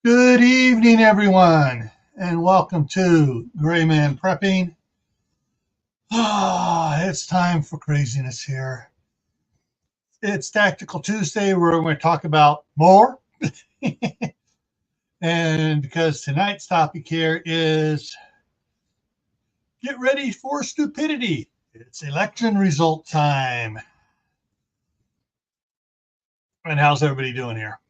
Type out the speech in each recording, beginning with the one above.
Good evening, everyone, and welcome to Gray Man Prepping. It's time for craziness here. It's Tactical Tuesday, where we're going to talk about more. And because tonight's topic here is get ready for stupidity. It's election result time. And how's everybody doing here?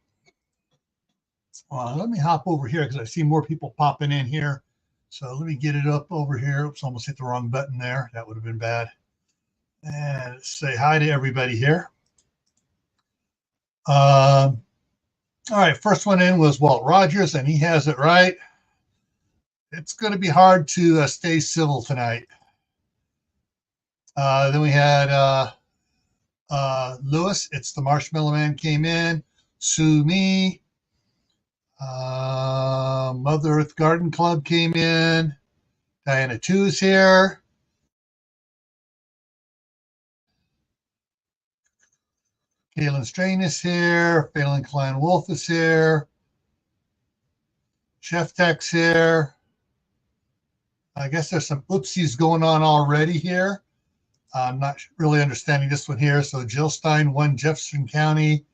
Let me hop over here because I see more people popping in here. So let me get it up over here. Oops, almost hit the wrong button there. That would have been bad. And say hi to everybody here. All right, first one in was Walt Rogers, and he has it right. It's going to be hard to stay civil tonight. Then we had Lewis. It's the Marshmallow Man came in. Sue Me. Mother Earth Garden Club came in. Diana 2's here. Galen Strain is here. Phelan Klein Wolf is here. Chef Tech's here. I guess there's some oopsies going on already here. I'm not really understanding this one here. So Jill Stein won Jefferson County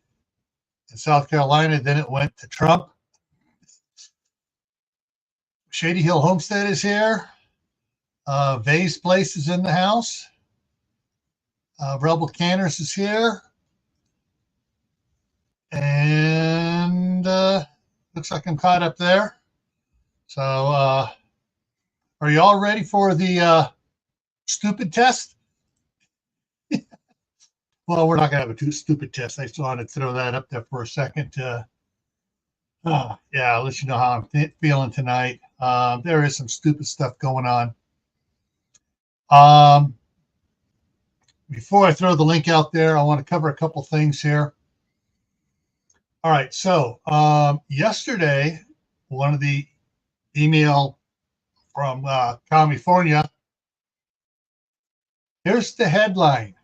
in South Carolina. Then it went to Trump. Shady Hill Homestead is here. Vay's Place is in the house. Rebel Canners is here. And looks like I'm caught up there. So are you all ready for the stupid test? Well, we're not going to have a too stupid test. I just wanted to throw that up there for a second to I'll let you know how I'm feeling tonight. There is some stupid stuff going on. Before I throw the link out there, I want to cover a couple things here. All right, so yesterday, one of the email from California, here's the headline.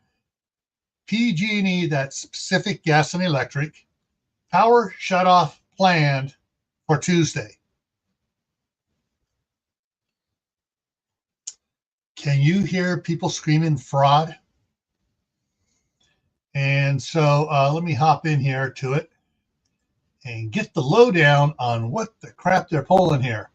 PG&E, that's Pacific Gas and Electric, power shutoff planned for Tuesday. Can you hear people screaming fraud? And so let me hop in here to it and get the lowdown on what the crap they're pulling here.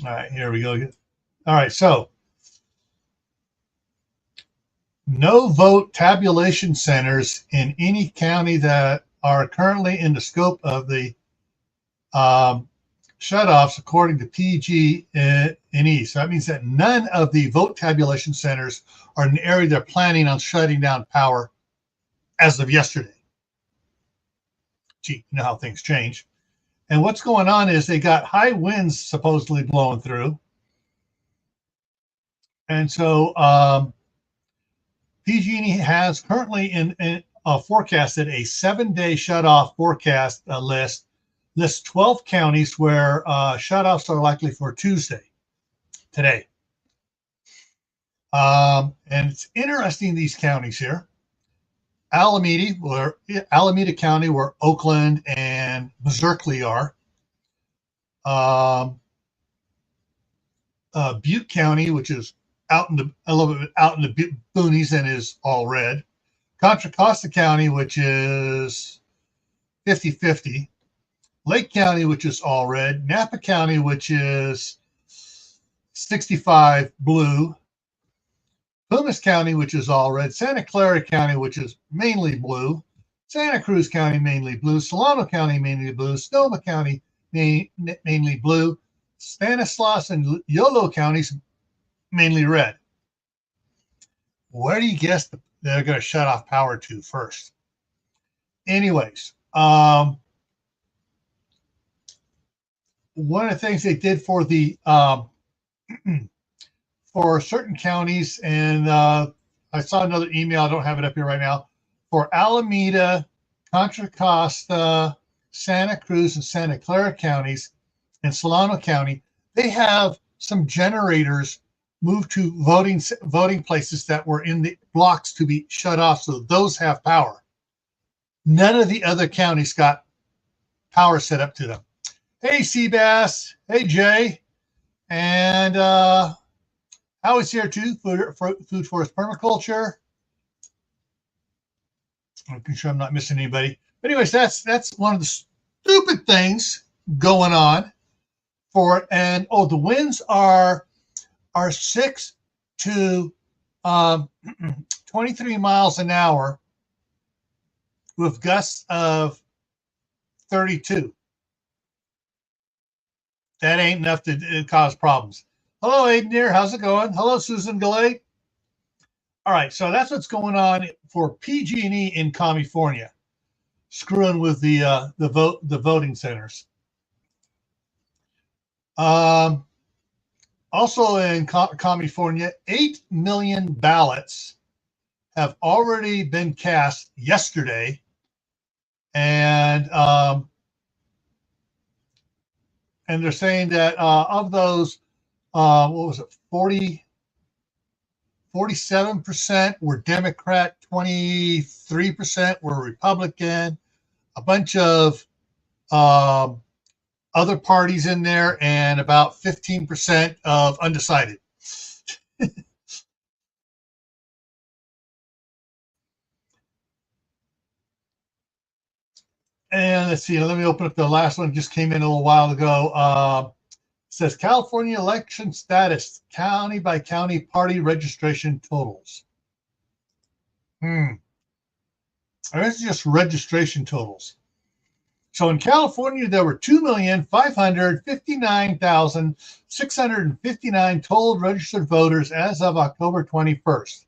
All right, here we go. All right, so no vote tabulation centers in any county that are currently in the scope of the shutoffs, according to PG&E. So that means that none of the vote tabulation centers are in the area they're planning on shutting down power as of yesterday. Gee, you know how things change. And what's going on is they got high winds supposedly blowing through. And so PG&E has currently forecasted a 7-day shutoff forecast list. Lists 12 counties where shutoffs are likely for Tuesday, today. And it's interesting, these counties here. Alameda County, where Oakland and Berkeley are. Butte County, which is a little bit out in the boonies and is all red. Contra Costa County, which is 50-50. Lake County, which is all red. Napa County, which is 65 blue. Plumas County, which is all red. Santa Clara County, which is mainly blue. Santa Cruz County, mainly blue. Solano County, mainly blue. Sonoma County, mainly blue. Stanislaus and Yolo counties, mainly red. Where do you guess they're going to shut off power to first? Anyways, one of the things they did for the for certain counties, and I saw another email, I don't have it up here right now, for Alameda, Contra Costa, Santa Cruz, and Santa Clara counties, and Solano County, they have some generators moved to voting places that were in the blocks to be shut off, so those have power. None of the other counties got power set up to them. Hey, Seabass. Hey, Jay. And Howie's here too. Food Forest Permaculture. Making sure I'm not missing anybody. But anyways, that's one of the stupid things going on for it. And the winds are 6 to 23 miles an hour with gusts of 32. That ain't enough to cause problems. Hello, Aiden here. How's it going? Hello, Susan Galay. All right, so that's what's going on for PG&E in California, screwing with the voting centers. Also in California, 8 million ballots have already been cast yesterday, and they're saying that of those, what was it, 47% were Democrat, 23% were Republican, a bunch of other parties in there, and about 15% of undecided. And let's see, let me open up the last one. Just came in a little while ago. It says California election status, county by county party registration totals. This is just registration totals. So in California, there were 2,559,659 total registered voters as of October 21st.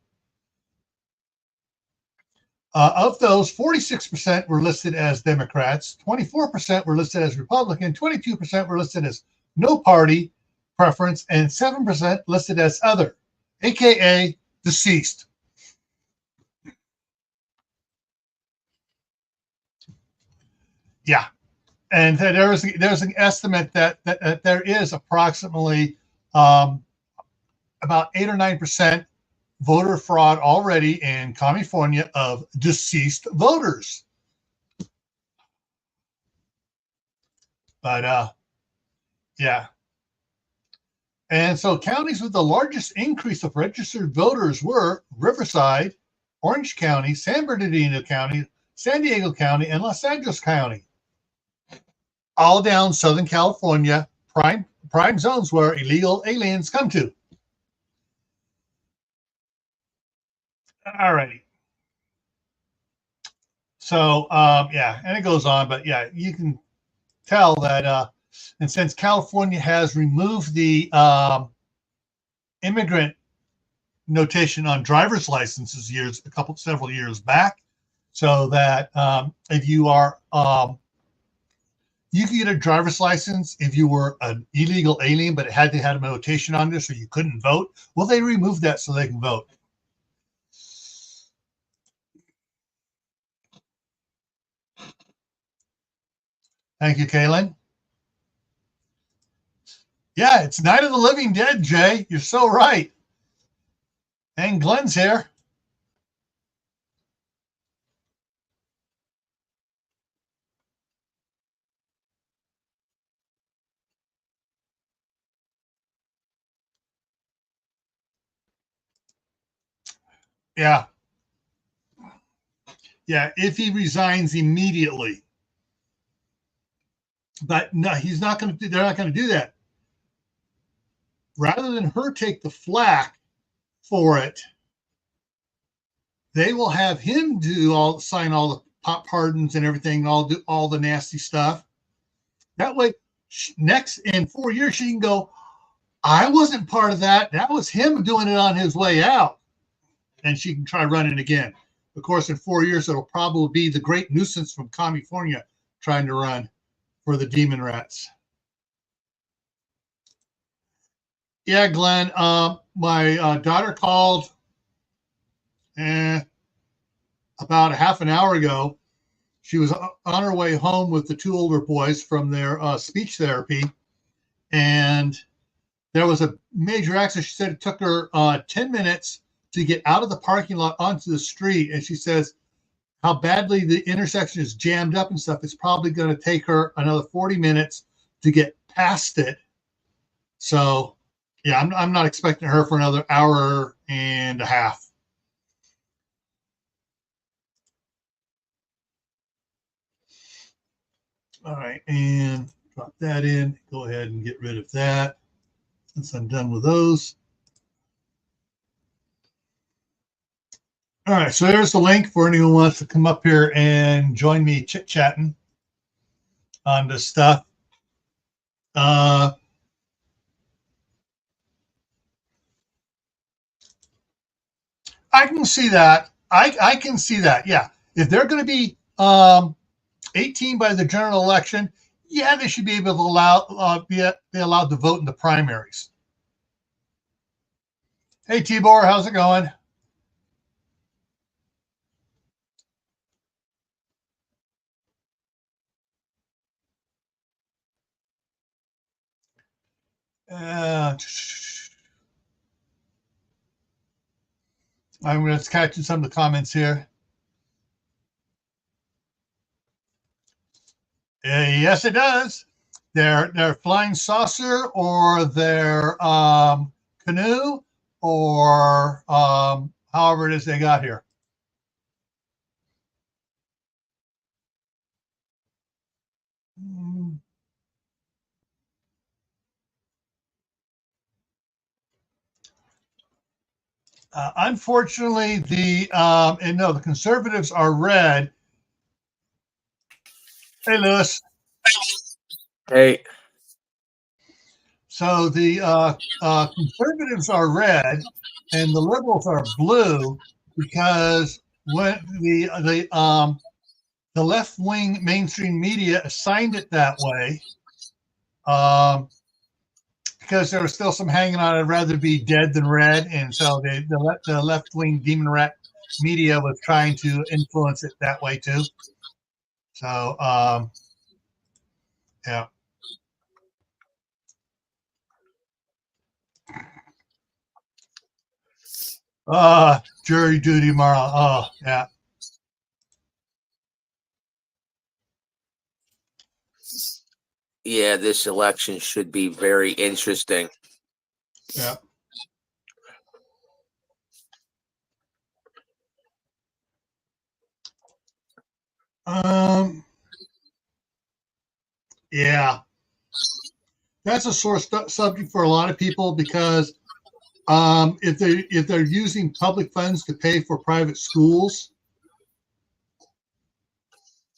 Of those, 46% were listed as Democrats, 24% were listed as Republican, 22% were listed as no party preference, and 7% listed as other, aka deceased. Yeah, and there's an estimate that there is approximately about 8 or 9% voter fraud already in California of deceased voters. But yeah. And so counties with the largest increase of registered voters were Riverside, Orange County, San Bernardino County, San Diego County, and Los Angeles County. All down Southern California, prime zones where illegal aliens come to. All righty. So, yeah, and it goes on, but yeah, you can tell that, and since California has removed the immigrant notation on driver's licenses several years back, so that if you are, you could get a driver's license if you were an illegal alien, but it had to have a notation on there so you couldn't vote. Well, they removed that so they can vote. Thank you, Kaylin. Yeah, it's Night of the Living Dead, Jay. You're so right. And Glenn's here. Yeah. Yeah, if he resigns immediately. But no, he's not going to. They're not going to do that. Rather than her take the flack for it, they will have him sign all the pardons and everything, do all the nasty stuff. That way, next in 4 years, she can go, I wasn't part of that. That was him doing it on his way out. And she can try running again. Of course, in 4 years, it'll probably be the great nuisance from California trying to run for the demon rats. Yeah, Glenn, my daughter called about a half an hour ago. She was on her way home with the two older boys from their speech therapy, and there was a major accident. She said it took her 10 minutes to get out of the parking lot onto the street. And she says how badly the intersection is jammed up and stuff. It's probably going to take her another 40 minutes to get past it. So, yeah, I'm not expecting her for another hour and a half. All right, and drop that in. Go ahead and get rid of that since I'm done with those. All right, so there's the link for anyone who wants to come up here and join me chit-chatting on this stuff. I can see that. I can see that, yeah. If they're going to be 18 by the general election, yeah, they should be able to be allowed to vote in the primaries. Hey, Tibor, how's it going? I'm just catching some of the comments here. Yes, it does. Their flying saucer or their canoe or however it is they got here. Unfortunately, the conservatives are red. Hey, Lewis. Hey. So the conservatives are red and the liberals are blue because when the left-wing mainstream media assigned it that way, because there was still some hanging on. I'd rather be dead than red, and so the left-wing demon rat media was trying to influence it that way too. So yeah. Jury duty, Marla. Oh, yeah. Yeah, this election should be very interesting. Yeah. Yeah. That's a sore subject for a lot of people because if they're using public funds to pay for private schools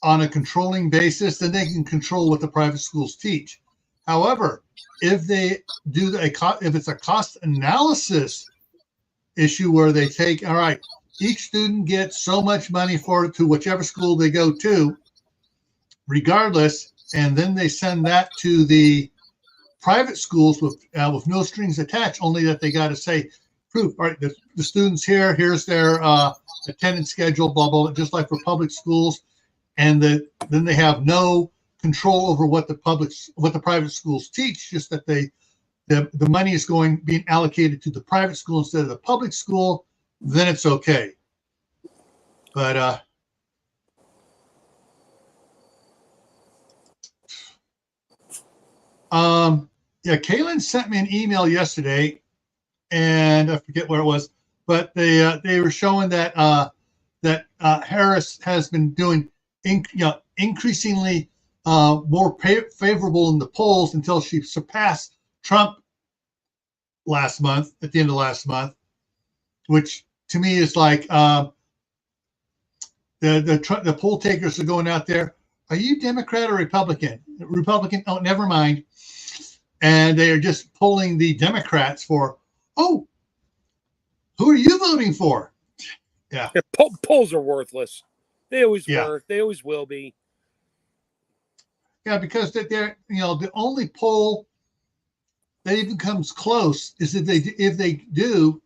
on a controlling basis, then they can control what the private schools teach. However, if they do if it's a cost analysis issue where they take, all right, each student gets so much money to whichever school they go to, regardless, and then they send that to the private schools with no strings attached, only that they got to say proof. All right, the students here's their attendance schedule, blah blah, just like for public schools, and then they have no control over what the private schools teach. Just that the money is being allocated to the private school instead of the public school. Then it's okay. But yeah, Kaylin sent me an email yesterday, and I forget where it was, but they were showing that Harris has been doing increasingly more favorable in the polls until she surpassed Trump at the end of last month, which to me is like the poll takers are going out there. Are you Democrat or Republican? Republican? Oh, never mind. And they are just polling the Democrats for, oh, who are you voting for? Yeah. Polls are worthless. They always were. They always will be. Yeah, because they're the only poll that even comes close is if they do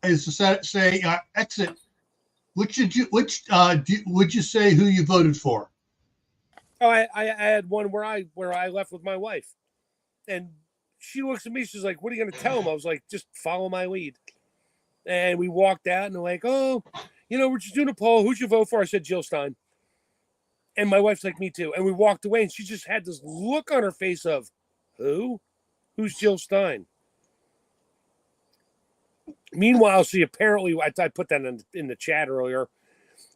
is to say exit. Would you say who you voted for? Oh, I had one where I left with my wife, and she looks at me. She's like, "What are you going to tell him?" I was like, "Just follow my lead." And we walked out, and they're like, "Oh, we're just doing a poll. Who'd you vote for?" I said, Jill Stein. And my wife's like, "Me too." And we walked away, and she just had this look on her face of, "Who? Who's Jill Stein?" Meanwhile, she apparently, I put that in the chat earlier,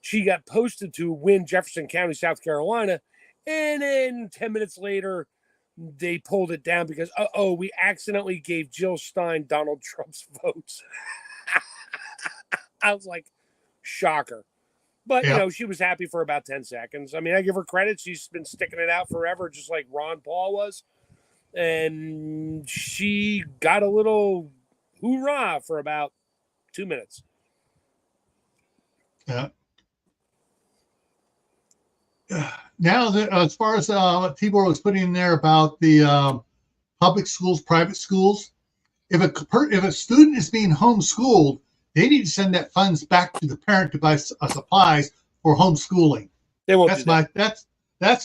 she got posted to win Jefferson County, South Carolina. And then 10 minutes later, they pulled it down because, we accidentally gave Jill Stein Donald Trump's votes. I was like, shocker. But, she was happy for about 10 seconds. I mean, I give her credit. She's been sticking it out forever, just like Ron Paul was. And she got a little hoorah for about 2 minutes. Yeah. Now, as far as what Tibor was putting in there about the public schools, private schools, if a student is being homeschooled, they need to send that funds back to the parent to buy supplies for homeschooling. They won't. That's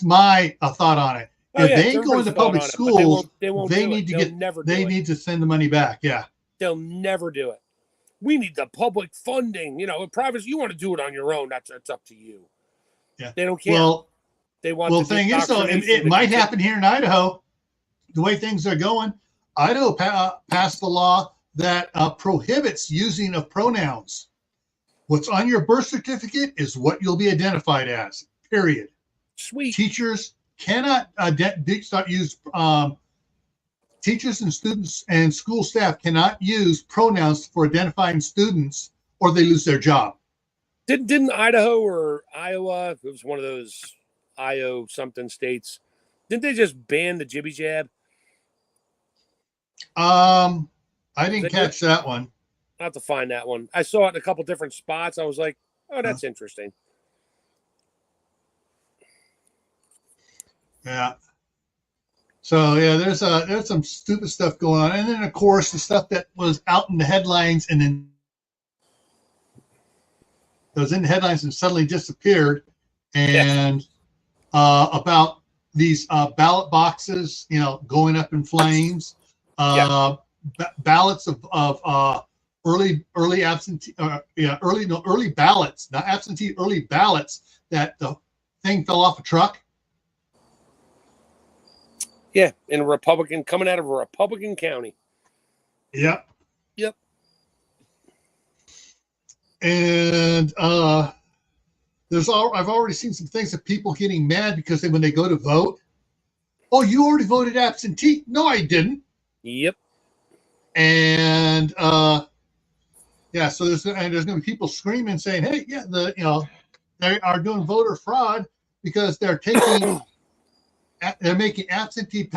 my thought on it. If they ain't going to public schools, they need to send the money back. Yeah, they'll never do it. We need the public funding. Private. You want to do it on your own? That's up to you. Yeah, they don't care. Well, they want. Well, the thing is, though, it might happen here in Idaho. The way things are going, Idaho passed the law that prohibits using of pronouns. What's on your birth certificate is what you'll be identified as. Period. Sweet. Teachers cannot use. Teachers and students and school staff cannot use pronouns for identifying students, or they lose their job. Didn't Idaho or Iowa? It was one of those IO something states. Didn't they just ban the jibby jab? I didn't catch that one. I'll have to find that one. I saw it in a couple different spots. I was like, "Oh, that's interesting." Yeah. So yeah, there's some stupid stuff going on, and then of course the stuff that was out in the headlines and then that was in the headlines and suddenly disappeared, and about these ballot boxes, going up in flames, ballots of early absentee, early ballots, not absentee, early ballots that the thing fell off a truck. Yeah, coming out of a Republican county. Yep. Yep. And I've already seen some things of people getting mad because when they go to vote, "Oh, you already voted absentee." No, I didn't. Yep. And so there's going to be people screaming saying, "Hey, yeah, they are doing voter fraud because they're making absentee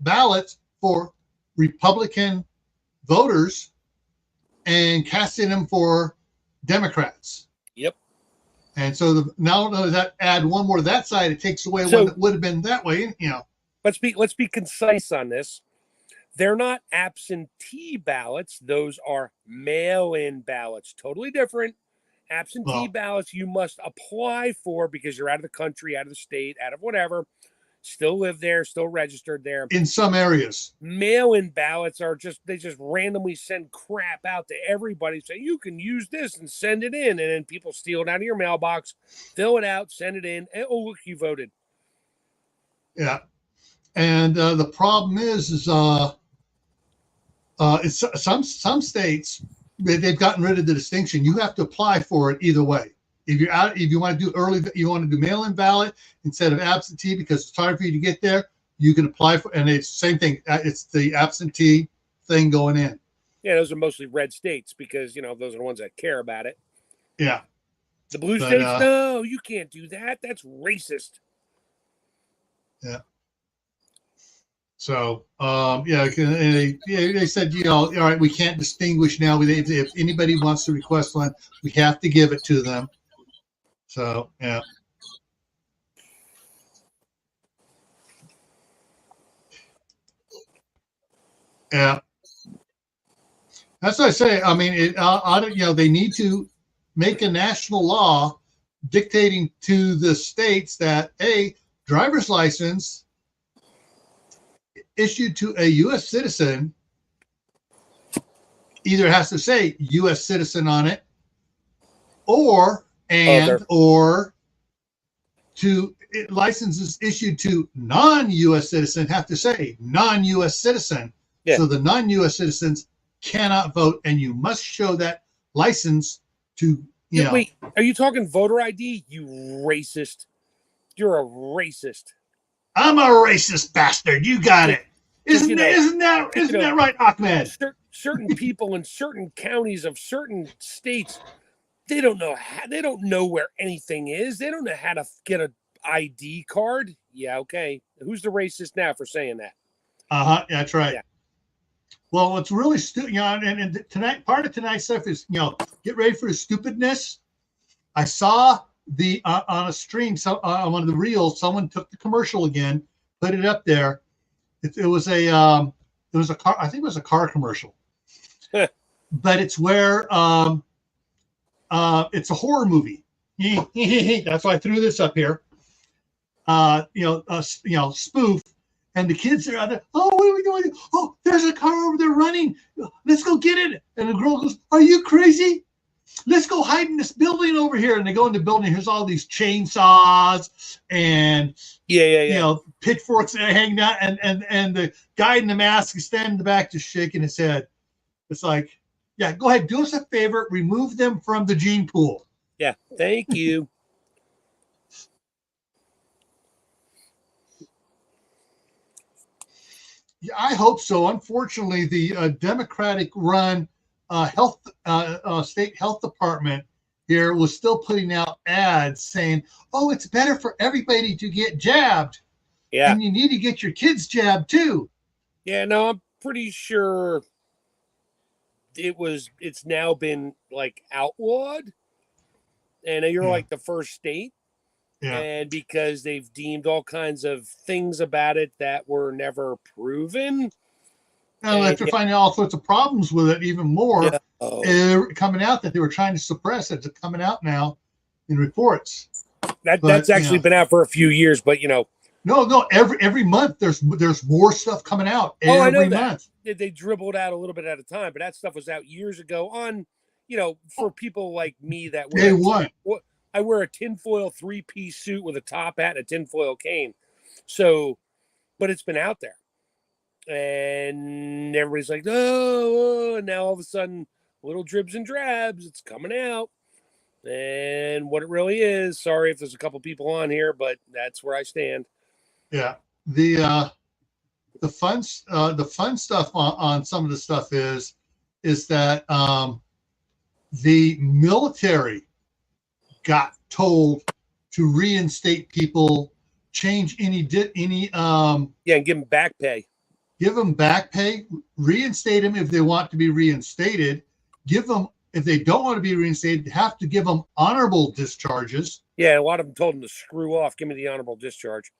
ballots for Republican voters and casting them for Democrats." Yep. And so now that add one more to that side, it takes away one that would have been that way. Let's be concise on this. They're not absentee ballots; those are mail-in ballots. Totally different. Absentee ballots you must apply for because you're out of the country, out of the state, out of whatever. Still live there, still registered there. In some areas. Mail-in ballots they just randomly send crap out to everybody. Say, you can use this and send it in. And then people steal it out of your mailbox, fill it out, send it in. And, look, you voted. Yeah. And the problem is it's some states, they've gotten rid of the distinction. You have to apply for it either way. If you want to do mail-in ballot instead of absentee because it's hard for you to get there, you can apply for, and it's the same thing. It's the absentee thing going in. Yeah, those are mostly red states because those are the ones that care about it. Yeah. The blue states, no, you can't do that. That's racist. Yeah. So, they said, all right, we can't distinguish now. If anybody wants to request one, we have to give it to them. So, yeah. Yeah. That's what I say. I mean, they need to make a national law dictating to the states that, driver's license issued to a U.S. citizen either has to say U.S. citizen on it, or licenses issued to non-U.S. citizen have to say non-U.S. citizen. Yeah. So the non-U.S. citizens cannot vote, and you must show that license to, Wait, are you talking voter ID? You racist. You're a racist. I'm a racist bastard. You got it. Isn't that right, Ahmed? Certain people in certain counties of certain states, they don't know where anything is. They don't know how to get an ID card. Yeah, okay. Who's the racist now for saying that? That's right. Yeah. Well, what's really stupid, and tonight, part of tonight's stuff is, get ready for the stupidness. I saw on a stream, on one of the reels, someone took the commercial again, put it up there. It was a car. I think it was a car commercial, but it's where it's a horror movie. That's why I threw this up here. Spoof. And the kids are out there. Oh, what are we doing? Oh, there's a car over there running. Let's go get it. And the girl goes, "Are you crazy? Let's go hide in this building over here." And they go in the building. Here's all these chainsaws and pitchforks hanging out. And the guy in the mask is standing in the back, just shaking his head. It's like, yeah, go ahead, do us a favor, remove them from the gene pool. Yeah, thank you. Yeah, I hope so. Unfortunately, the Democratic-run state health department here was still putting out ads saying, "Oh, it's better for everybody to get jabbed. Yeah, and you need to get your kids jabbed too." Yeah, no, I'm pretty sure it's now been like outlawed, and you're like the first state. Yeah. And because they've deemed all kinds of things about it that were never proven. Now, after finding all sorts of problems with it, even more coming out that they were trying to suppress it. It's coming out now in reports. That's actually been out for a few years, but No. Every month there's more stuff coming out. Every month. They dribble it out a little bit at a time, but that stuff was out years ago on, for people like me that day one. I wear a tinfoil 3-piece suit with a top hat and a tinfoil cane. So, but it's been out there. And everybody's like, oh, and now all of a sudden, little dribs and drabs, it's coming out. And what it really is, sorry if there's a couple people on here, but that's where I stand. Yeah. The fun stuff on some of the stuff is that the military got told to reinstate people, change any and give them back pay. Give them back pay, reinstate them if they want to be reinstated. Give them, if they don't want to be reinstated, have to give them honorable discharges. Yeah, a lot of them told them to screw off. Give me the honorable discharge.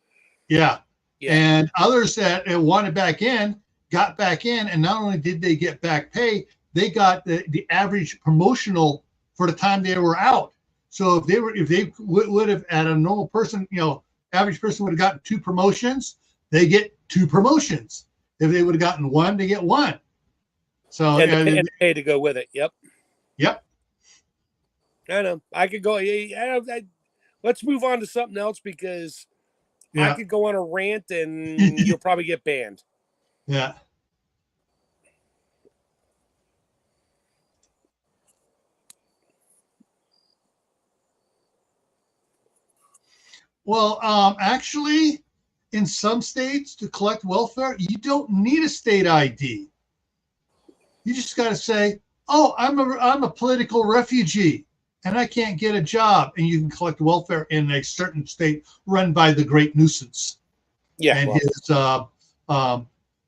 Yeah. And others that wanted back in got back in, and not only did they get back pay, they got the average promotional for the time they were out. So if they would have, at a normal person, average person would have gotten 2 promotions, they get 2 promotions. If they would have gotten 1, they get 1. So and pay to go with it. Yep. I know. I could go. Let's move on to something else because I could go on a rant and you'll probably get banned. Yeah. Well, actually, in some states, to collect welfare, you don't need a state ID. You just got to say, "Oh, I'm a political refugee, and I can't get a job," and you can collect welfare in a certain state run by the Great Nuisance. Yeah, and his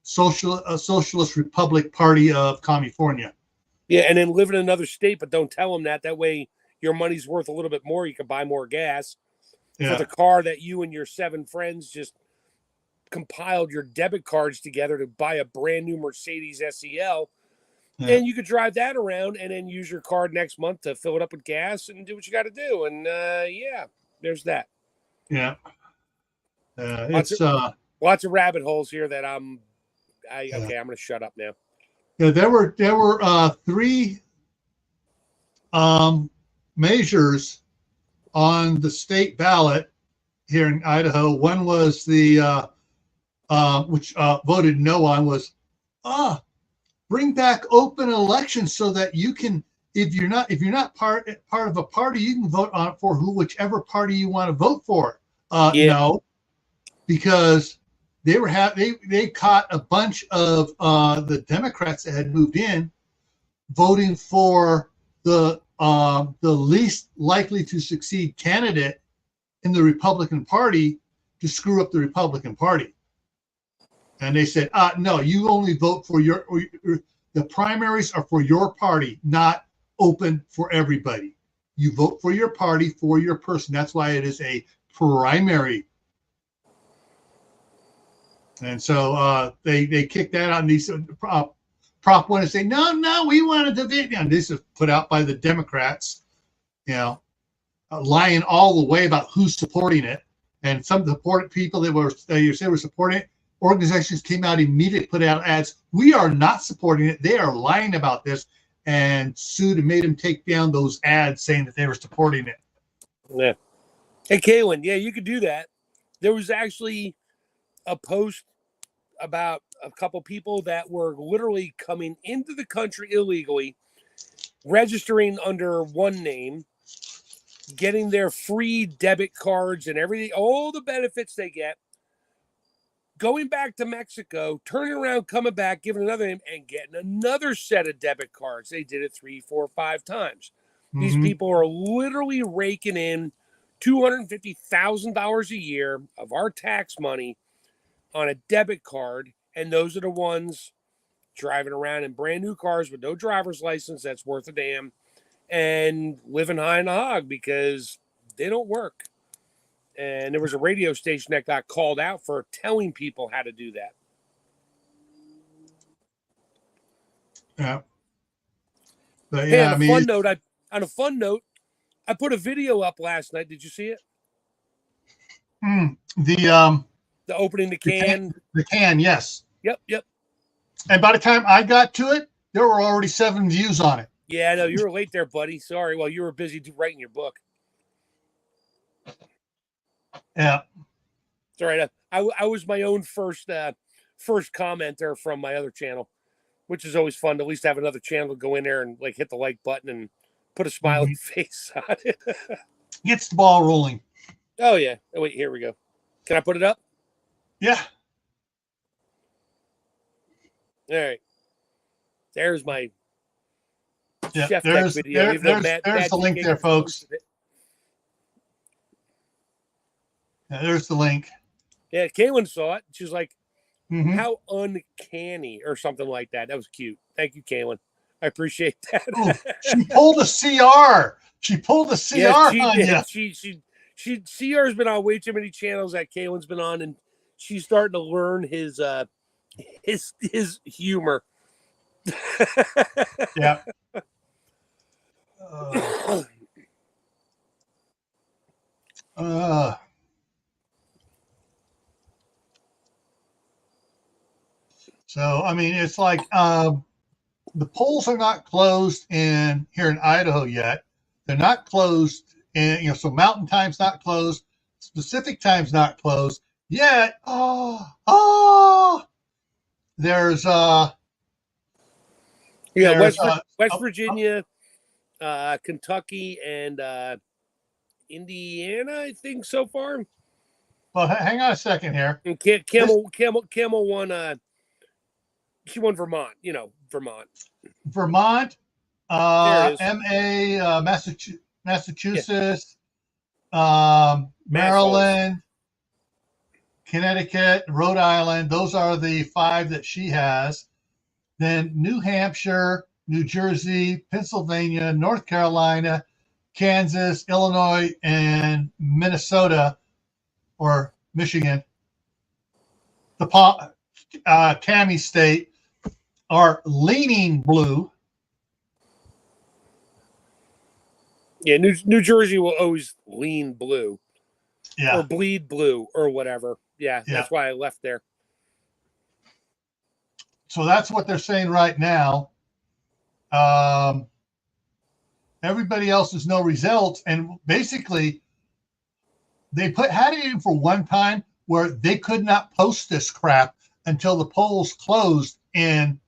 Socialist Republic Party of California. Yeah, and then live in another state, but don't tell them that. That way, your money's worth a little bit more. You can buy more gas. For the car that you and your 7 friends just compiled your debit cards together to buy a brand new Mercedes SEL. Yeah. And you could drive that around and then use your card next month to fill it up with gas and do what you got to do. And there's that. Yeah. Lots of rabbit holes here that I'm Okay, I'm going to shut up now. Yeah, there were three measures on the state ballot here in Idaho. One was the which voted no on was bring back open elections so that you can, if you're not part of a party, you can vote on for whichever party you want to vote for. No, because they caught a bunch of the Democrats that had moved in voting for the least likely to succeed candidate in the Republican Party to screw up the Republican Party. And they said, no, you only vote for the primaries are for your party, not open for everybody. You vote for your party, for your person. That's why it is a primary. And so they kicked that out. And these Prop 1 and say, no, we want a division. And this is put out by the Democrats, lying all the way about who's supporting it. And some of the supported people that were supporting it, organizations came out immediately, put out ads. We are not supporting it. They are lying about this, and sued and made them take down those ads saying that they were supporting it. Yeah. Hey, Kaylin, yeah, you could do that. There was actually a post about a couple people that were literally coming into the country illegally, registering under one name, getting their free debit cards and everything, all the benefits they get, going back to Mexico, turning around, coming back, giving another name, and getting another set of debit cards. They did it 3, 4, 5 times. Mm-hmm. These people are literally raking in $250,000 a year of our tax money on a debit card, and those are the ones driving around in brand new cars with no driver's license that's worth a damn, and living high in the hog because they don't work. And there was a radio station that got called out for telling people how to do that. Yeah. But yeah, hey, on a fun note, I put a video up last night. Did you see it? The opening the can. The can, yes. Yep. And by the time I got to it, there were already 7 views on it. Yeah, I know. You were late there, buddy. Sorry. Well, you were busy writing your book. Yeah. It's all right. I was my own first commenter from my other channel, which is always fun to at least have another channel to go in there and hit the like button and put a smiley face on it. Gets the ball rolling. Oh, yeah. Oh, wait, here we go. Can I put it up? Yeah. All right. There's my chef tech video. There's the link there, folks. Yeah, there's the link. Yeah, Kaylin saw it. She was like, how uncanny or something like that. That was cute. Thank you, Kaylin. I appreciate that. Ooh, she pulled a CR. She pulled a CR on you. CR's been on way too many channels that Kaylin's been on, and she's starting to learn his humor. Yeah. So, I mean, it's like the polls are not closed here in Idaho yet. They're not closed, and so Mountain Time's not closed, Pacific Time's not closed yet. There's West Virginia, Kentucky, and Indiana, I think so far. Well, hang on a second here. And Camel won. She won Vermont. Vermont. MA, Massachusetts, Maryland, Connecticut, Rhode Island. Those are the 5 that she has. Then New Hampshire, New Jersey, Pennsylvania, North Carolina, Kansas, Illinois, and Minnesota or Michigan. The Tammy State are leaning blue. Yeah, New Jersey will always lean blue. Yeah. Or bleed blue or whatever. Yeah, that's why I left there. So that's what they're saying right now. Everybody else has no results, and basically they had it in for one time where they could not post this crap until the polls closed in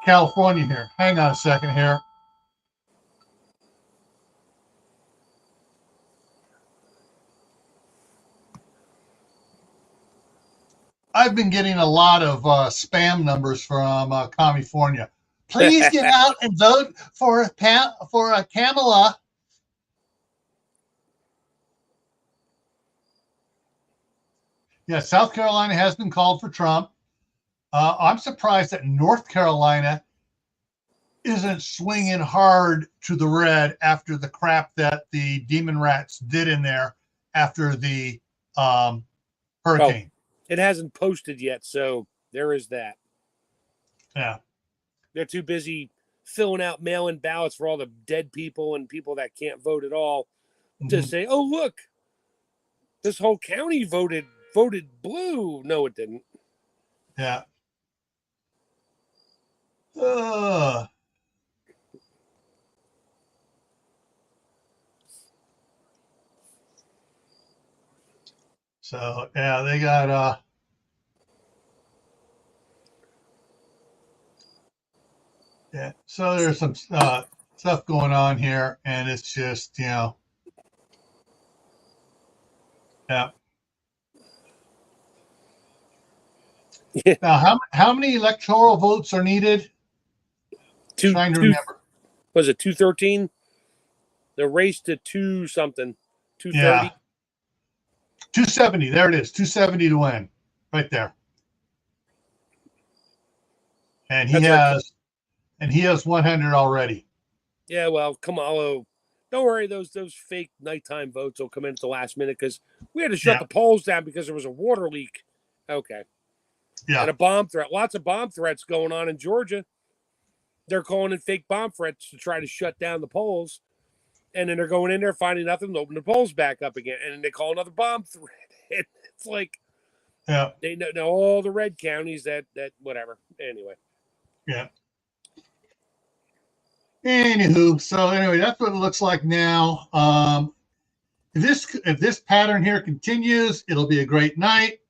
California here. Hang on a second here. I've been getting a lot of spam numbers from California. Please get out and vote for Kamala. Yeah, South Carolina has been called for Trump. I'm surprised that North Carolina isn't swinging hard to the red after the crap that the demon rats did in there after the hurricane. It hasn't posted yet, so there is that. Yeah. They're too busy filling out mail-in ballots for all the dead people and people that can't vote at all to say, oh, look, this whole county voted blue. No, it didn't. Yeah. So, yeah, they got yeah. So there's some stuff going on here, and it's just, yeah. Now, how many electoral votes are needed? Trying to remember. Was it 213? The race to 2-something, 230. Yeah. 270. There it is. 270 to win, right there. And he has 100 already. Yeah, well, Kamala, don't worry. Those fake nighttime votes will come in at the last minute because we had to shut the polls down because there was a water leak. Okay. Yeah. And a bomb threat. Lots of bomb threats going on in Georgia. They're calling in fake bomb threats to try to shut down the polls. And then they're going in there, finding nothing, open the polls back up again. And then they call another bomb threat. It's like they know all the red counties that whatever. Anyway. Yeah. Anywho, so anyway, that's what it looks like now. If this pattern here continues, it'll be a great night.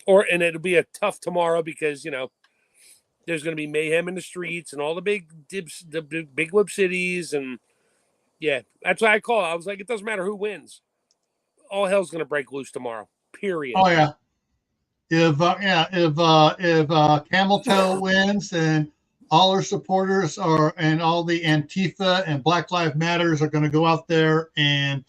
And it'll be a tough tomorrow because, there's going to be mayhem in the streets and all the big lib cities. And yeah, that's why I call it. I was like, it doesn't matter who wins. All hell's going to break loose tomorrow. Period. Oh yeah. If Camel Toe wins, then all her supporters and all the Antifa and Black Lives Matters are going to go out there and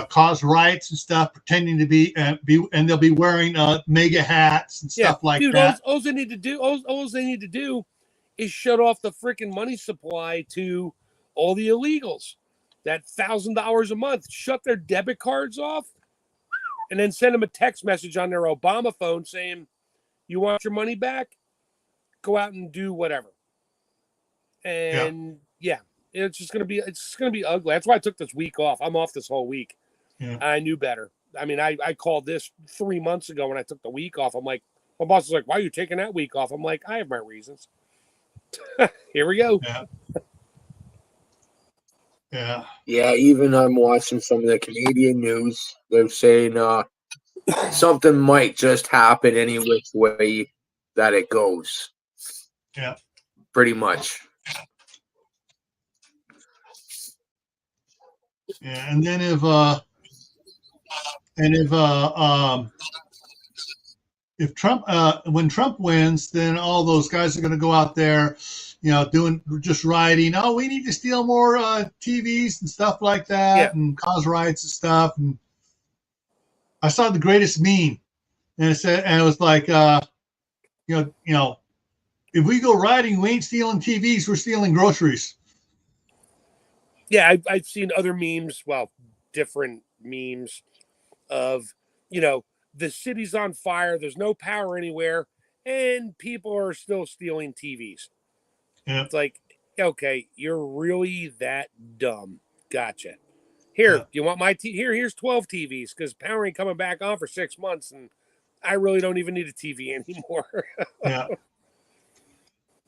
cause riots and stuff, pretending to be and they'll be wearing mega hats and stuff like that. All they need to do is shut off the freaking money supply to all the illegals. That $1,000 a month, shut their debit cards off, and then send them a text message on their Obama phone saying, "You want your money back? Go out and do whatever." And it's gonna be ugly. That's why I took this week off. I'm off this whole week. Yeah. I knew better. I mean, I called this 3 months ago when I took the week off. I'm like, my boss was like, "Why are you taking that week off?" I'm like, I have my reasons. Here we go. Yeah, even I'm watching some of the Canadian news. They're saying something might just happen any which way that it goes. Yeah. Pretty much. Yeah, and then if Trump when Trump wins, then all those guys are going to go out there, doing just rioting. Oh, we need to steal more TVs and stuff like that, and cause riots and stuff. And I saw the greatest meme, and it was like, if we go rioting, we ain't stealing TVs, we're stealing groceries. Yeah, I've seen other memes, different memes of, the city's on fire, there's no power anywhere, and people are still stealing TVs. Yeah. It's like, okay, you're really that dumb. Gotcha. Here, you want my here's 12 TVs because power ain't coming back on for 6 months, and I really don't even need a TV anymore. Yeah.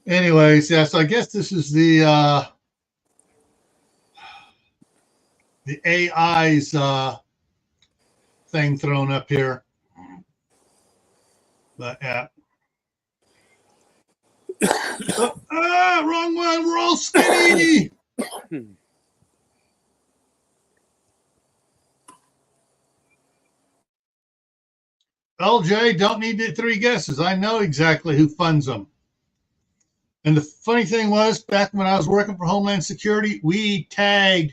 Anyways, yeah. So I guess this is the AI's thing thrown up here. But yeah. Wrong one. We're all skinny. LJ, don't need the 3 guesses. I know exactly who funds them. And the funny thing was, back when I was working for Homeland Security, we tagged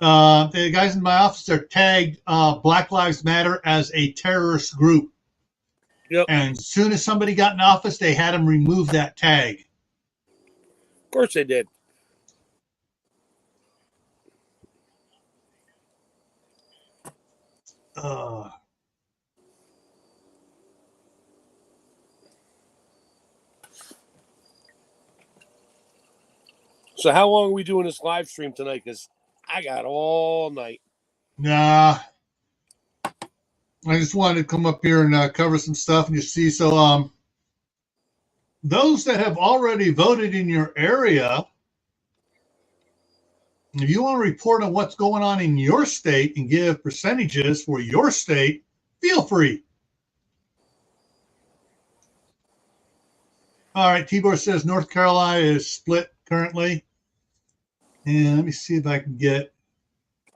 the guys in my office there tagged Black Lives Matter as a terrorist group. Yep. And as soon as somebody got in office, they had them remove that tag. Of course they did. So how long are we doing this live stream tonight? Because I got all night. Nah. I just wanted to come up here and cover some stuff and just see. So those that have already voted in your area, if you want to report on what's going on in your state and give percentages for your state, feel free. All right, Tibor says North Carolina is split currently. And let me see if I can get.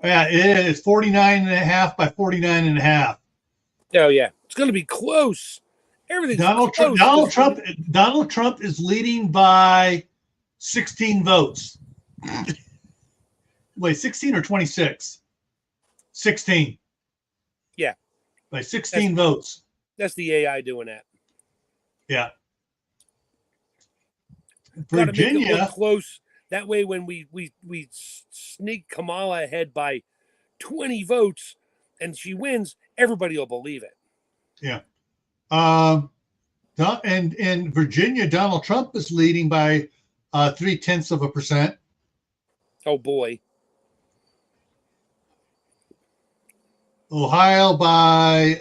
Yeah, it is 49.5 by 49.5. Oh, yeah. It's going to be close. Everything's close. Donald Trump is leading by 16 votes. Wait, 16 or 26? 16. Yeah. By 16 votes. That's the AI doing that. Yeah. Gotta make it Virginia. look close. That way, when we sneak Kamala ahead by 20 votes and she wins, everybody will believe it. Yeah. And in Virginia, Donald Trump is leading by 0.3%. Oh, boy. Ohio by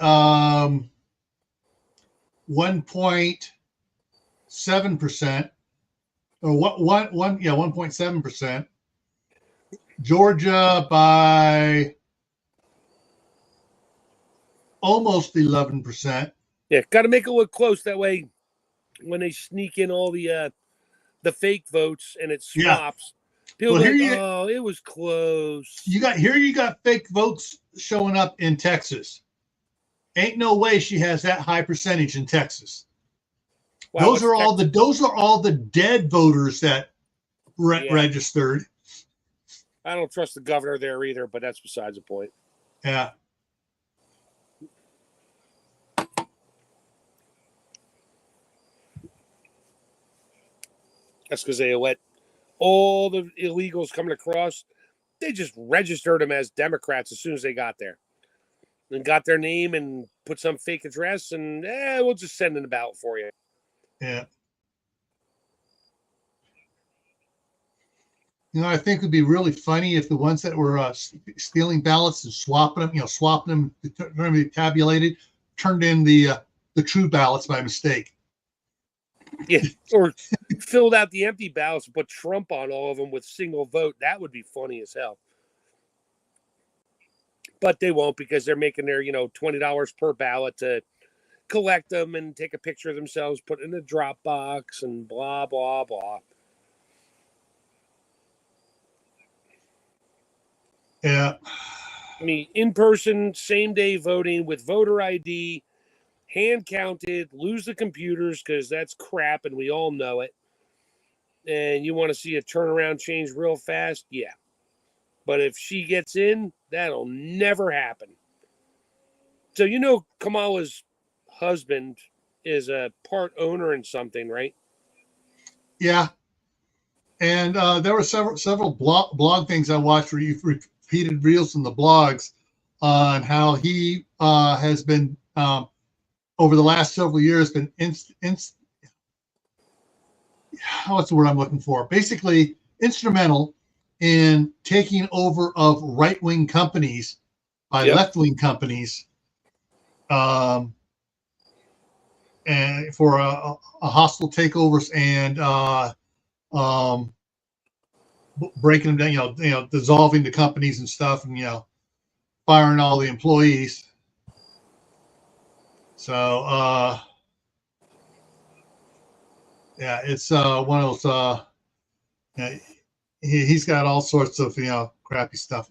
1.7%. Or 1.7%. Georgia by almost 11%. Yeah, got to make it look close. That way, when they sneak in all the fake votes and it swaps, people go, oh, it was close. You got fake votes showing up in Texas. Ain't no way she has that high percentage in Texas. Wow, those are all the dead voters that registered. I don't trust the governor there either, but that's besides the point. Yeah. That's because they let all the illegals coming across, they just registered them as Democrats as soon as they got there. And got their name and put some fake address and we'll just send in a ballot for you. Yeah. You know, I think it would be really funny if the ones that were stealing ballots and swapping them to be tabulated, turned in the true ballots by mistake. Yeah, or filled out the empty ballots and put Trump on all of them with single vote. That would be funny as hell. But they won't because they're making their, $20 per ballot to collect them and take a picture of themselves, put it in a Dropbox and blah, blah, blah. Yeah. I mean, in person, same day voting with voter ID, hand counted, lose the computers because that's crap and we all know it. And you want to see a turnaround change real fast? Yeah. But if she gets in, that'll never happen. So, Kamala's husband is a part owner in something, right? Yeah. And there were several blog things I watched where you've repeated reels from the blogs on how he has been over the last several years been what's the word I'm looking for? Basically instrumental in taking over of right-wing companies by left-wing companies and for a hostile takeovers and breaking them down, dissolving the companies and stuff, and firing all the employees. So yeah, it's one of those. He's got all sorts of crappy stuff.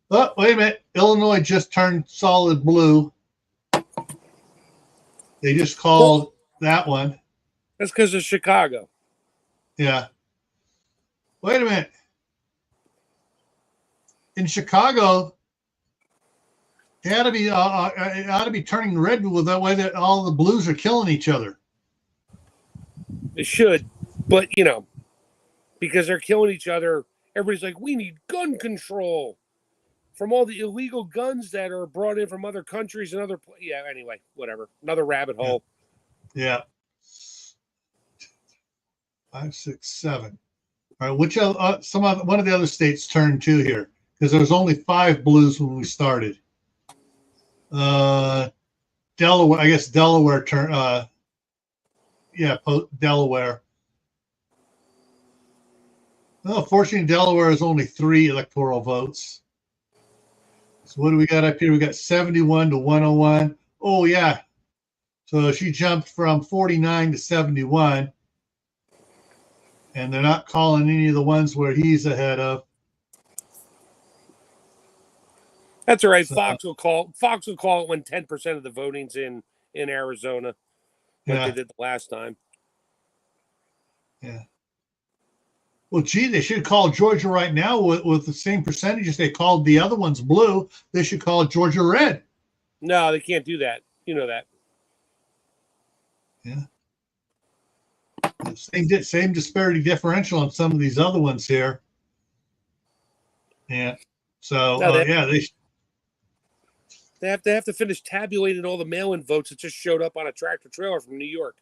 But wait a minute, Illinois just turned solid blue. They just called that one. That's because of Chicago. Yeah. Wait a minute. In Chicago, it ought to be turning red with that way that all the blues are killing each other. It should, but because they're killing each other, everybody's like, we need gun control from all the illegal guns that are brought in from other countries and anyway, whatever. Another rabbit hole. Yeah. 5, 6, 7. All right, which one of the other states turned two here? Because there was only 5 blues when we started. Delaware, I guess Delaware turned. Delaware. Well, fortunately, Delaware is only 3 electoral votes. So what do we got up here? We got 71 to 101. Oh yeah. So she jumped from 49 to 71. And they're not calling any of the ones where he's ahead of. That's all right. So, Fox will call it when 10% of the voting's in Arizona, like they did the last time. Yeah. Well, gee, they should call Georgia right now with the same percentages they called the other ones blue. They should call Georgia red. No, they can't do that. You know that. Yeah. Same disparity differential on some of these other ones here. Yeah. So they have to finish tabulating all the mail-in votes that just showed up on a tractor trailer from New York.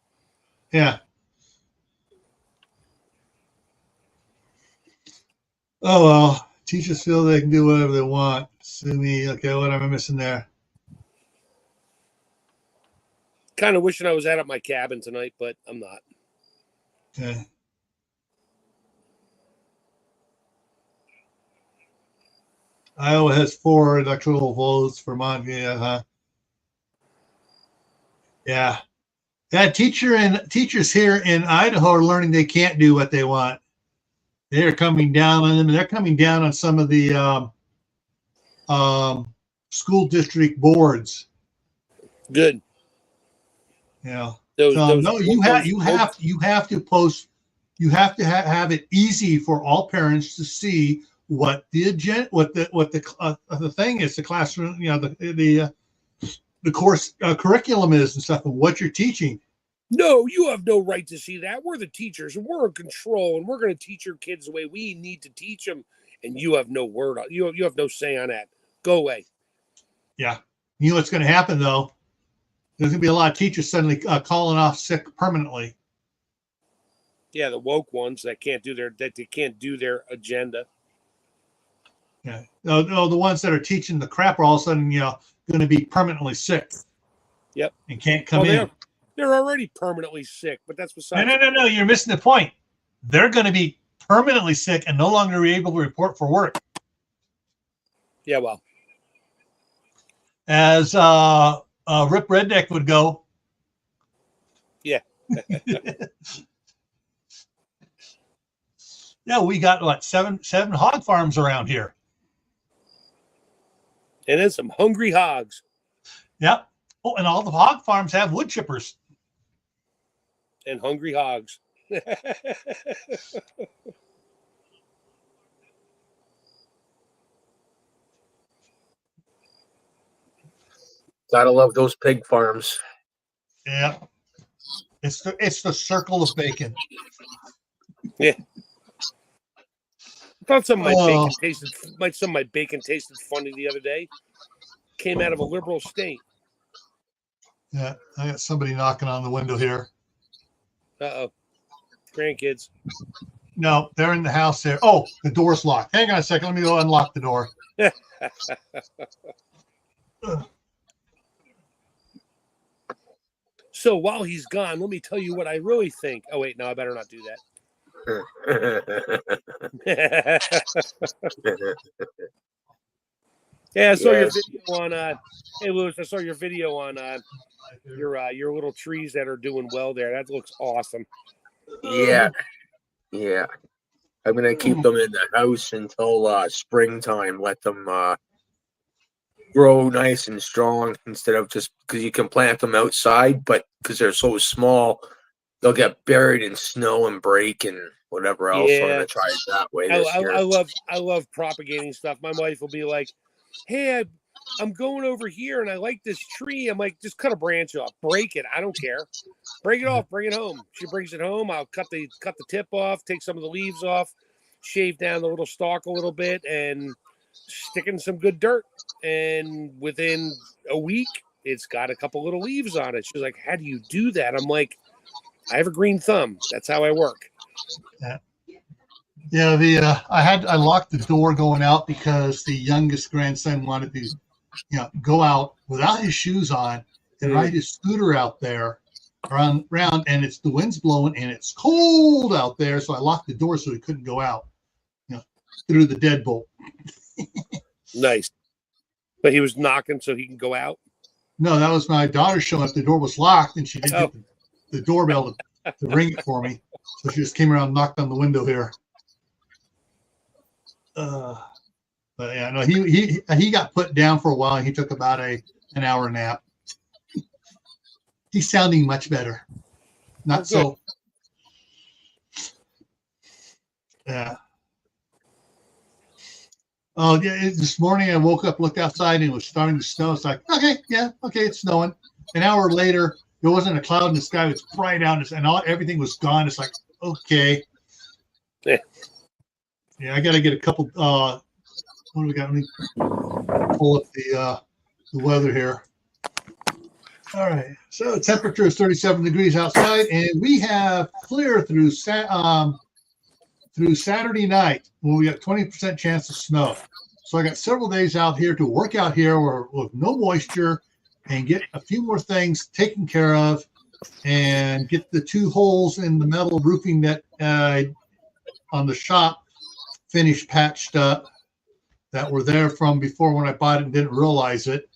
Yeah. Oh well, teachers feel they can do whatever they want. Sue me. Okay, what am I missing there? Kind of wishing I was out at my cabin tonight, but I'm not. Okay. Iowa has 4 electoral votes. Vermont, yeah. Teachers here in Idaho are learning they can't do what they want. They're coming down on them. They're coming down on some of the school district boards. Good. Yeah. You have to post. You have to have it easy for all parents to see what the thing is, the classroom, the course curriculum is and stuff, and what you're teaching. No, you have no right to see that. We're the teachers, and we're in control, and we're going to teach your kids the way we need to teach them. And you have no word on. You have no say on that. Go away. Yeah, you know what's going to happen though? There's going to be a lot of teachers suddenly calling off sick permanently. Yeah, the woke ones that can't do their agenda. Yeah, no, the ones that are teaching the crap are all of a sudden going to be permanently sick. Yep, and can't come in. They're already permanently sick, but that's besides. No. You're missing the point. They're going to be permanently sick and no longer be able to report for work. Yeah, well, as Rip Redneck would go. Yeah. Yeah, we got what seven hog farms around here. And then some hungry hogs. Yep. Oh, and all the hog farms have wood chippers. And hungry hogs. Gotta love those pig farms. Yeah. It's the circle of bacon. Yeah. I thought some of my bacon tasted funny the other day. Came out of a liberal state. Yeah, I got somebody knocking on the window here. Uh-oh. Grandkids. No, they're in the house there. Oh, the door's locked. Hang on a second. Let me go unlock the door. So while he's gone, let me tell you what I really think. Oh, wait, no, I better not do that. Yeah, I saw your video on hey Lewis, I saw your video on your little trees that are doing well there. That looks awesome. Yeah. I'm gonna keep them in the house until springtime. Let them grow nice and strong instead of just because you can plant them outside, but because they're so small, they'll get buried in snow and break and whatever else. So I'm gonna try it that way this year. I love propagating stuff. My wife will be like, "Hey, I'm going over here and I like this tree." I'm like, "Just cut a branch off, break it. I don't care. Break it off, bring it home." She brings it home. I'll cut the tip off, take some of the leaves off, shave down the little stalk a little bit, and stick in some good dirt. And within a week, it's got a couple little leaves on it. She's like, "How do you do that?" I'm like, "I have a green thumb. That's how I work." Yeah. I locked the door going out because the youngest grandson wanted to, go out without his shoes on and ride his scooter out there around, and the wind's blowing and it's cold out there. So I locked the door so he couldn't go out, through the deadbolt. Nice. But he was knocking so he can go out? No, that was my daughter showing up. The door was locked and she didn't get the doorbell to ring it for me. So she just came around and knocked on the window here. But yeah, no, he got put down for a while and he took about an hour nap. He's sounding much better. Not so. Yeah. Oh, yeah. This morning I woke up, looked outside, and it was starting to snow. It's like, okay, it's snowing. An hour later, there wasn't a cloud in the sky. It was bright out, and everything was gone. It's like, okay. Yeah, I got to get a couple. What do we got? Let me pull up the weather here. All right. So temperature is 37 degrees outside, and we have clear through Saturday night when we got 20% chance of snow. So I got several days out here to work out here with no moisture and get a few more things taken care of and get the 2 holes in the metal roofing that on the shop finished, patched up, that were there from before when I bought it and didn't realize it.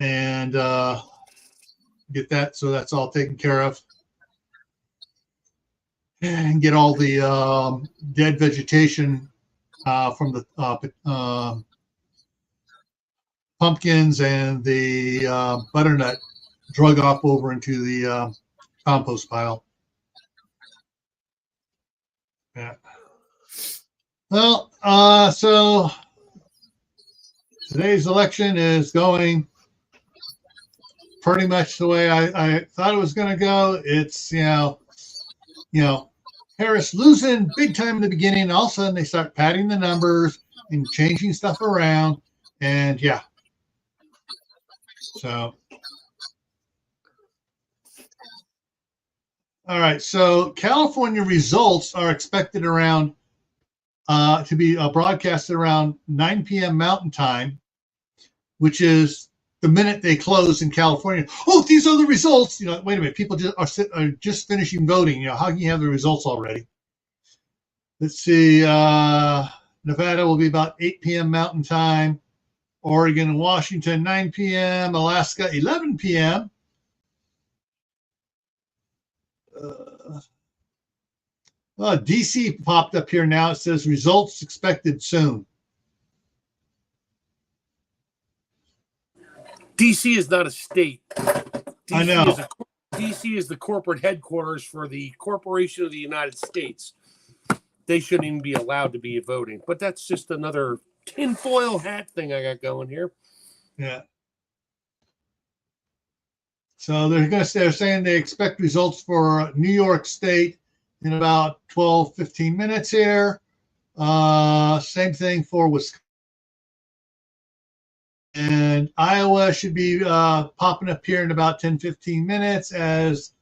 And get that, so that's all taken care of. And get all the dead vegetation from the pumpkins and the butternut drug off over into the compost pile. Yeah. Well, so today's election is going pretty much the way I thought it was going to go. It's, Harris losing big time in the beginning. All of a sudden, they start padding the numbers and changing stuff around. And yeah. So. All right. So California results are expected around to be broadcasted around 9 p.m. Mountain Time, which is the minute they close in California. Oh, these are the results. Wait a minute. People are just finishing voting. How can you have the results already? Let's see. Nevada will be about 8 p.m. Mountain Time. Oregon and Washington, 9 p.m. Alaska, 11 p.m. DC popped up here now. It says results expected soon. DC is not a state. I know. DC is the corporate headquarters for the Corporation of the United States. They shouldn't even be allowed to be voting. But that's just another tinfoil hat thing I got going here. Yeah. So they're saying they expect results for New York State in about 12, 15 minutes here. Same thing for Wisconsin. And Iowa should be popping up here in about 10, 15 minutes, as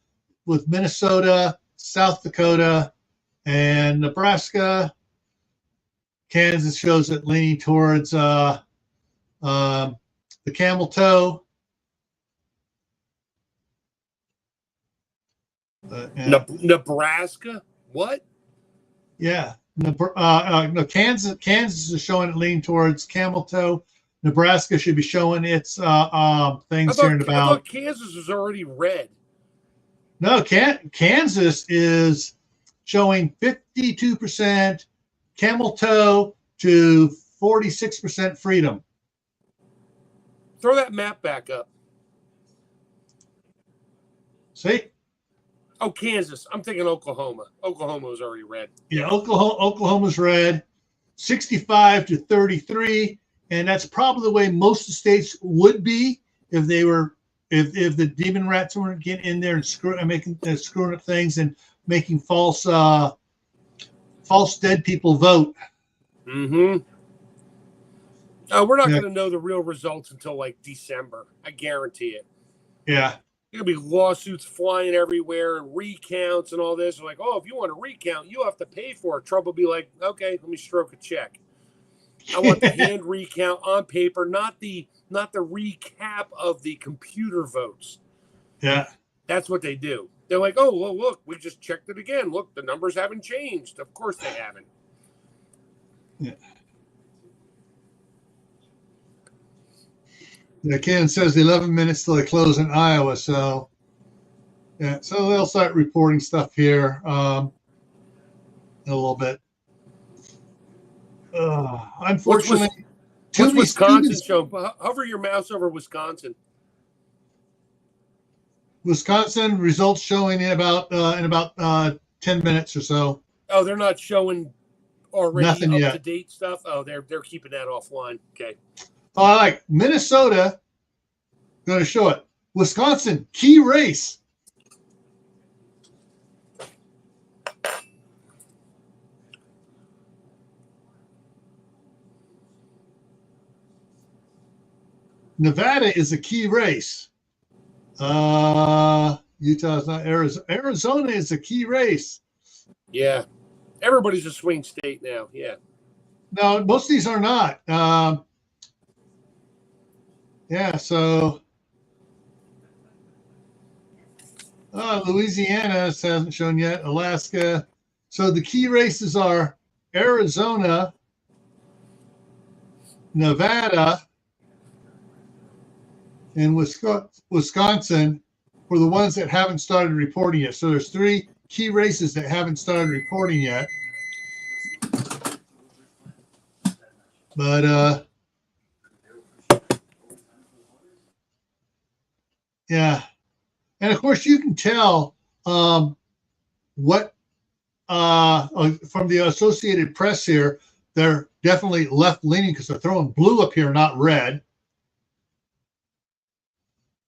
with Minnesota, South Dakota, and Nebraska. Kansas shows it leaning towards the camel toe. Yeah. Nebraska? What? Yeah. No, Kansas is showing it lean towards camel toe. Nebraska should be showing its things here in I about. thought Kansas was already red. No, Kansas is showing 52% camel toe to 46% freedom. Throw that map back up. See? Oh, Kansas. I'm thinking Oklahoma. Oklahoma was already red. Yeah, Oklahoma's red, 65 to 33, and that's probably the way most of the states would be if they were if the demon rats weren't getting in there and screwing up things and making false dead people vote. Mm-hmm. We're not going to know the real results until like December. I guarantee it. Yeah. There'll be lawsuits flying everywhere and recounts and all this. Like, oh, if you want to recount, you have to pay for it. Trump will be like, okay, let me stroke a check. I want the hand recount on paper, not the recap of the computer votes. Yeah. That's what they do. They're like, oh, well, look, we just checked it again. Look, the numbers haven't changed. Of course they haven't. Yeah. Ken says 11 minutes till they close in Iowa. So, yeah, so they'll start reporting stuff here in a little bit. Unfortunately, what's Wisconsin show? Hover your mouse over Wisconsin. Wisconsin results showing in about 10 minutes or so. Oh, they're not showing already Nothing up yet. to date stuff. Oh, they're keeping that offline. Okay. I like Minnesota. Going to show it. Wisconsin key race. Nevada is a key race. Utah's not. Arizona is a key race. Yeah. Everybody's a swing state now. Yeah. No, most of these are not. Yeah, so Louisiana hasn't shown yet. Alaska. So the key races are Arizona, Nevada, and Wisconsin for the ones that haven't started reporting yet. So there's 3 key races that haven't started reporting yet. But yeah. And of course you can tell what from the Associated Press here, they're definitely left leaning because they're throwing blue up here, not red.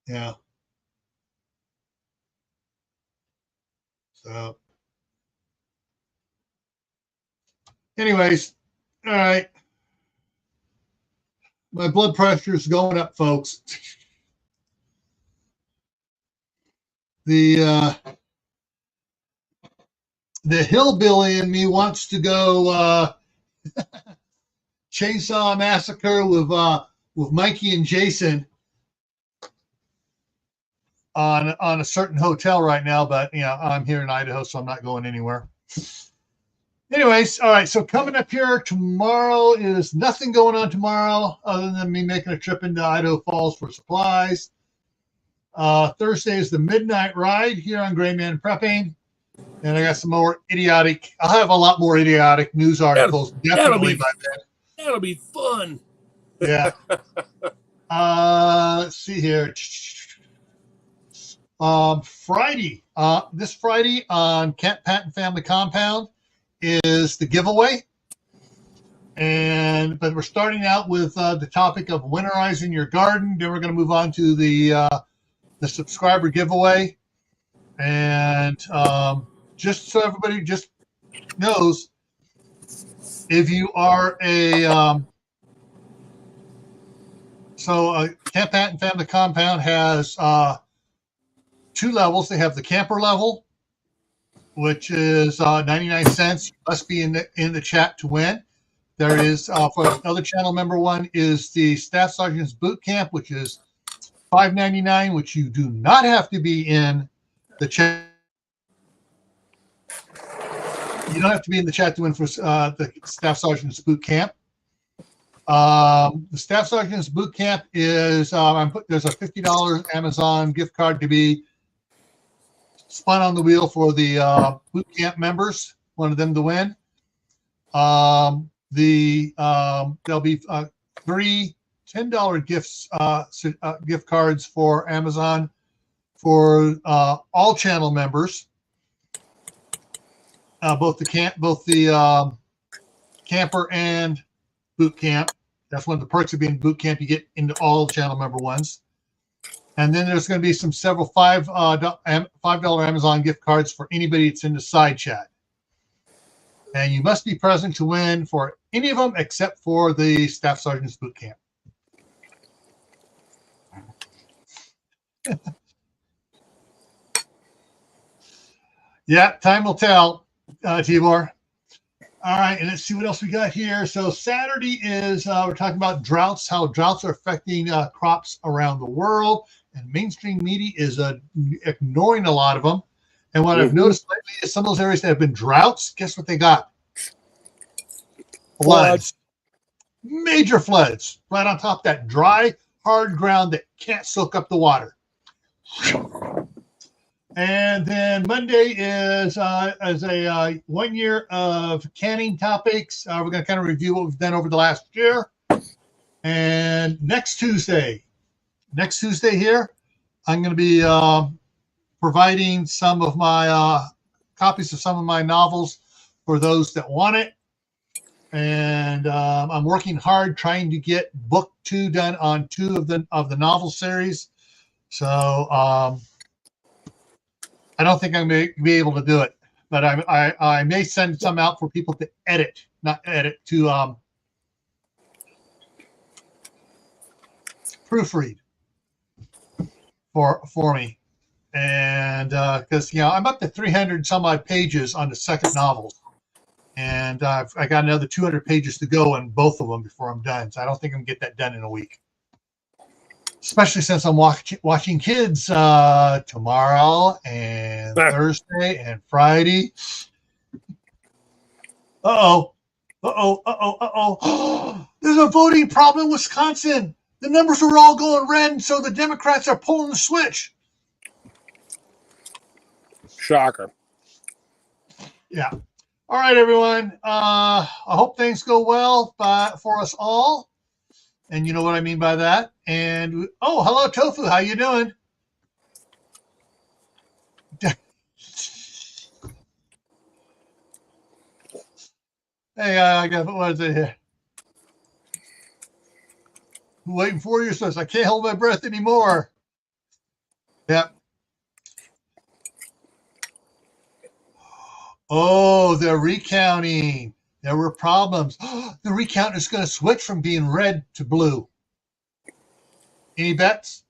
Yeah. So anyways, all right. My blood pressure is going up, folks. The hillbilly in me wants to go chainsaw massacre with Mikey and Jason on a certain hotel right now, but I'm here in Idaho, so I'm not going anywhere. Anyways, all right, so coming up here tomorrow is nothing going on tomorrow other than me making a trip into Idaho Falls for supplies. Thursday is the midnight ride here on Gray Man Prepping. And I got some more I'll have a lot more idiotic news articles definitely by then. That'll be fun. Yeah. Let's see here. Friday, this Friday on Cat Patent Family Compound is the giveaway. But we're starting out with the topic of winterizing your garden. Then we're going to move on to the subscriber giveaway. And just so everybody just knows, if you are Camp Patent Family Compound has 2 levels. They have the camper level, which is 99 cents. You must be in the chat to win. There is for another channel member one is the Staff Sergeant's Boot Camp, which is $5.99, which you do not have to be in the chat You don't have to be in the chat to win for the Staff Sergeant's Boot Camp. The Staff Sergeant's Boot Camp is there's a $50 Amazon gift card to be spun on the wheel for the boot camp members. Wanted them to win. There'll be 3 $10 gift cards for Amazon for all channel members. Both the camper and boot camp. That's one of the perks of being boot camp. You get into all channel member ones. And then there's going to be several $5 Amazon gift cards for anybody that's in the side chat. And you must be present to win for any of them except for the Staff Sergeant's Boot Camp. Yeah, time will tell, Tibor. All right, and let's see what else we got here. So Saturday is we're talking about droughts, how droughts are affecting crops around the world, and mainstream media is ignoring a lot of them. And what I've noticed lately is some of those areas that have been droughts, guess what they got? Floods. Major floods right on top of that dry, hard ground that can't soak up the water. And then Monday is a 1 year of canning topics. We're going to kind of review what we've done over the last year. And next Tuesday here, I'm going to be providing some of my copies of some of my novels for those that want it. And I'm working hard trying to get book 2 done on 2 of the novel series. So I don't think I'm going to be able to do it, but I may send some out for people to edit, to proofread for me. And because I'm up to 300 some odd pages on the second novel, and I got another 200 pages to go on both of them before I'm done. So I don't think I'm going to get that done in a week. Especially since I'm watching kids tomorrow and Thursday and Friday. Uh-oh. There's a voting problem in Wisconsin. The numbers are all going red, so the Democrats are pulling the switch. Shocker. Yeah. All right, everyone. I hope things go well for us all. And you know what I mean by that. And hello, Tofu. How you doing? Hey, I got what is it here? Waiting for you, says I can't hold my breath anymore. Yep. Oh, they're recounting. There were problems. The recount is going to switch from being red to blue. Any bets?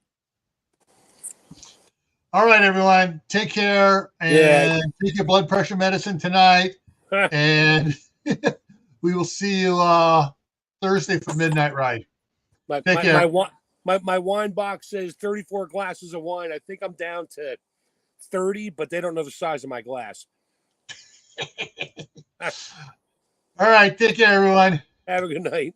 All right, everyone. Take care and take your blood pressure medicine tonight. And we will see you Thursday for Midnight Ride. Take care. My wine box says 34 glasses of wine. I think I'm down to 30, but they don't know the size of my glass. All right. Take care, everyone. Have a good night.